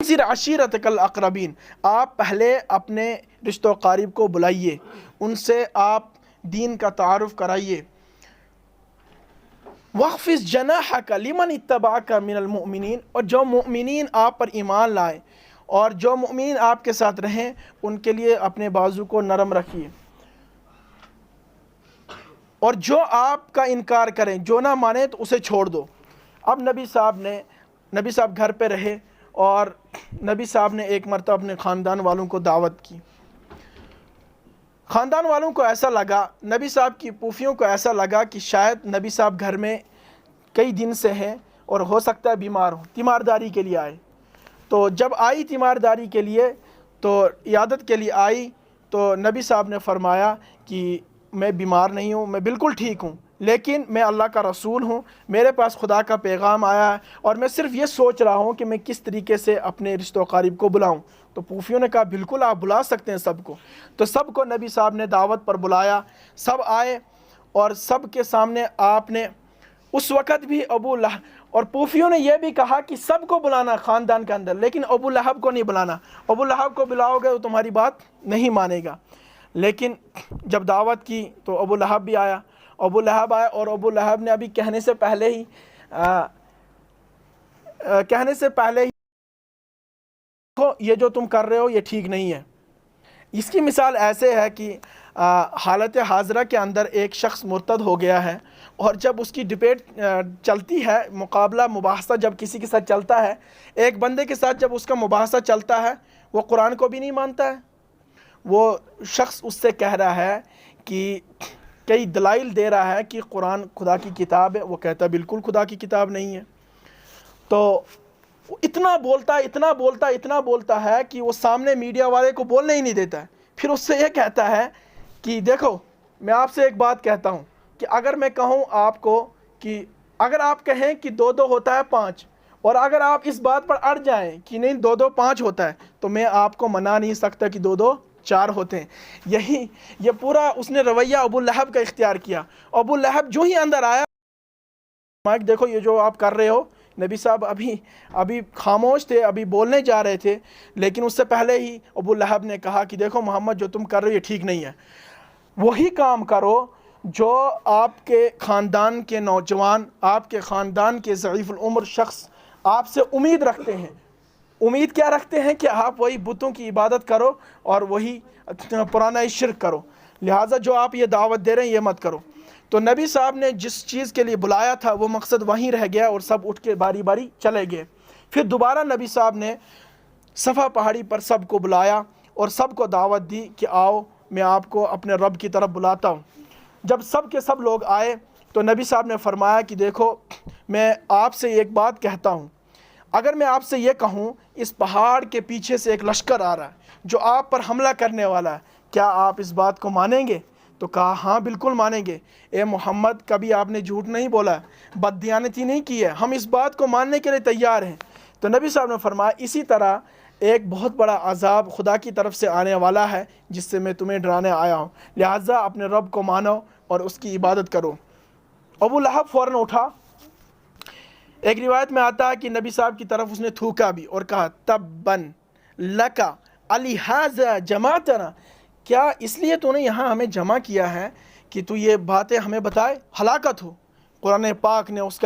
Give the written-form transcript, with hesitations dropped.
انذر عشیرتک الاقربین، آپ پہلے اپنے رشتہ و قریب کو بلائیے، ان سے آپ دین کا تعارف کرائیے۔ وَاخْفِضْ جَنَاحَكَ لِمَنِ اتَّبَعَكَ مِنَ الْمُؤْمِنِينَ، اور جو مؤمنین آپ پر ایمان لائیں اور جو مؤمنین آپ کے ساتھ رہیں ان کے لیے اپنے بازو کو نرم رکھیے، اور جو آپ کا انکار کریں، جو نہ مانے تو اسے چھوڑ دو۔ اب نبی صاحب گھر پہ رہے اور نبی صاحب نے ایک مرتبہ اپنے خاندان والوں کو دعوت کی۔ خاندان والوں کو ایسا لگا، نبی صاحب کی پوفیوں کو ایسا لگا کہ شاید نبی صاحب گھر میں کئی دن سے ہیں اور ہو سکتا ہے بیمار ہوں، تیمارداری کے لیے آئے۔ تو جب آئی تیمارداری کے لیے، تو عیادت کے لیے آئی، تو نبی صاحب نے فرمایا کہ میں بیمار نہیں ہوں، میں بالکل ٹھیک ہوں، لیکن میں اللہ کا رسول ہوں، میرے پاس خدا کا پیغام آیا ہے اور میں صرف یہ سوچ رہا ہوں کہ میں کس طریقے سے اپنے رشتہ و قریب کو بلاؤں۔ تو پوفیوں نے کہا بالکل آپ بلا سکتے ہیں سب کو۔ تو سب کو نبی صاحب نے دعوت پر بلایا، سب آئے اور سب کے سامنے آپ نے اس وقت بھی ابو لہب، اور پوفیوں نے یہ بھی کہا کہ سب کو بلانا خاندان کے اندر، لیکن ابو لہب کو نہیں بلانا، ابو لہب کو بلاؤ گے تو تمہاری بات نہیں مانے گا۔ لیکن جب دعوت کی تو ابو لہب بھی آیا، ابو لہب آیا، اور ابو لہب نے ابھی کہنے سے پہلے ہی یہ جو تم کر رہے ہو یہ ٹھیک نہیں ہے۔ اس کی مثال ایسے ہے کہ حالت حاضرہ کے اندر ایک شخص مرتد ہو گیا ہے، اور جب اس کی ڈبیٹ چلتی ہے، مقابلہ مباحثہ جب کسی کے ساتھ چلتا ہے، ایک بندے کے ساتھ جب اس کا مباحثہ چلتا ہے، وہ قرآن کو بھی نہیں مانتا ہے، وہ شخص اس سے کہہ رہا ہے کہ کئی دلائل دے رہا ہے کہ قرآن خدا کی کتاب ہے، وہ کہتا ہے بالکل خدا کی کتاب نہیں ہے۔ تو اتنا بولتا ہے کہ وہ سامنے میڈیا والے کو بولنے ہی نہیں دیتا ہے۔ پھر اس سے یہ کہتا ہے کہ دیکھو میں آپ سے ایک بات کہتا ہوں کہ اگر میں کہوں آپ کو کہ اگر آپ کہیں کہ 2 ہوتا ہے 5، اور اگر آپ اس بات پر اڑ جائیں کہ نہیں 2 5 ہوتا ہے، تو میں آپ کو منا نہیں سکتا کہ 2 4 ہوتے ہیں۔ یہ پورا اس نے رویہ ابو لہب کا اختیار کیا۔ ابو لہب جو ہی اندر آیا، مائک دیکھو یہ جو آپ کر رہے ہو، نبی صاحب ابھی خاموش تھے، ابھی بولنے جا رہے تھے، لیکن اس سے پہلے ہی ابو لہب نے کہا کہ دیکھو محمد جو تم کر رہے ہو یہ ٹھیک نہیں ہے، وہی کام کرو جو آپ کے خاندان کے نوجوان، آپ کے خاندان کے ضعیف العمر شخص آپ سے امید رکھتے ہیں۔ امید کیا رکھتے ہیں؟ کہ آپ وہی بتوں کی عبادت کرو اور وہی پرانا شرک کرو، لہٰذا جو آپ یہ دعوت دے رہے ہیں یہ مت کرو۔ تو نبی صاحب نے جس چیز کے لیے بلایا تھا وہ مقصد وہیں رہ گیا، اور سب اٹھ کے باری باری چلے گئے۔ پھر دوبارہ نبی صاحب نے صفا پہاڑی پر سب کو بلایا اور سب کو دعوت دی کہ آؤ میں آپ کو اپنے رب کی طرف بلاتا ہوں۔ جب سب کے سب لوگ آئے تو نبی صاحب نے فرمایا کہ دیکھو میں آپ سے ایک بات کہتا ہوں، اگر میں آپ سے یہ کہوں اس پہاڑ کے پیچھے سے ایک لشکر آ رہا ہے جو آپ پر حملہ کرنے والا ہے، کیا آپ اس بات کو مانیں گے؟ تو کہا ہاں بالکل مانیں گے، اے محمد کبھی آپ نے جھوٹ نہیں بولا، بددیانتی نہیں کی ہے، ہم اس بات کو ماننے کے لیے تیار ہیں۔ تو نبی صاحب نے فرمایا اسی طرح ایک بہت بڑا عذاب خدا کی طرف سے آنے والا ہے جس سے میں تمہیں ڈرانے آیا ہوں، لہٰذا اپنے رب کو مانو اور اس کی عبادت کرو۔ ابو لہب فوراً اٹھا۔ ایک روایت میں آتا ہے کہ نبی صاحب کی طرف اس نے تھوکا بھی اور کہا تباً لکا لہٰذا جمعتنا، کیا اس لیے تو نے یہاں ہمیں جمع کیا ہے کہ تو یہ باتیں ہمیں بتائے؟ ہلاکت ہو۔ قرآن پاک نے اس کا